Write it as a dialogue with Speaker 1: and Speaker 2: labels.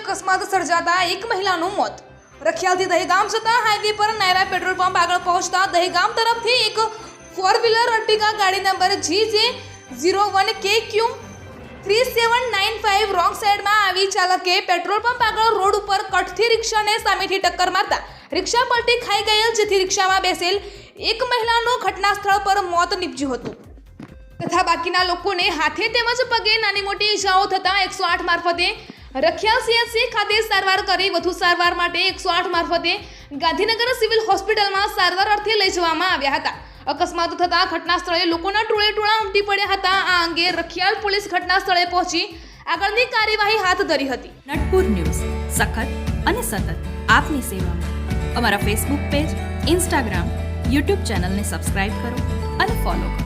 Speaker 1: અકસ્માત સર્જાતા એક મહિલાનું મોત। રખિયાલથી દહેગામ જતા હાઈવે પર નાયરા પેટ્રોલ પંપ આગળ પહોંચતા દહેગામ તરફથી એક 4-વ્હીલર અર્ટિગા ગાડી નંબર GJ01KQ 3795 રોંગ સાઈડમાં આવી ચાલકે પેટ્રોલ પંપ આગળ રોડ ઉપર કટથી રિક્ષાને સામેથી ટક્કર મારતા રિક્ષા પલટી ખાઈ ગયેલ, જેથી રિક્ષામાં બેસેલ એક મહિલાનું ઘટના સ્થળ પર મોત નીપજ્યું હતું તથા બાકીના લોકોને હાથે તેમજ પગે નાની મોટી ઈજાઓ થતા 108 મારફતે રખિયાલ CHC ખાતે સારવાર કરી વધુ સારવાર માટે 108 મારફતે ગાંધીનગર સિવિલ હોસ્પિટલમાં સારવાર અર્થે લઈ જવામાં આવ્યા હતા। અકસ્માત થતા ઘટના સ્થળે લોકોના ટોળેટોળા ઉમટી પડ્યા હતા। આ અંગે રખિયાલ પોલીસ ઘટના સ્થળે પહોંચી આગળની કાર્યવાહી હાથ ધરી હતી।
Speaker 2: નટપુર ન્યૂઝ સખત અને સતત આપની સેવામાં। અમારા ફેસબુક પેજ, ઇન્સ્ટાગ્રામ, યુટ્યુબ ચેનલને સબસ્ક્રાઇબ કરો અને ફોલો કરો।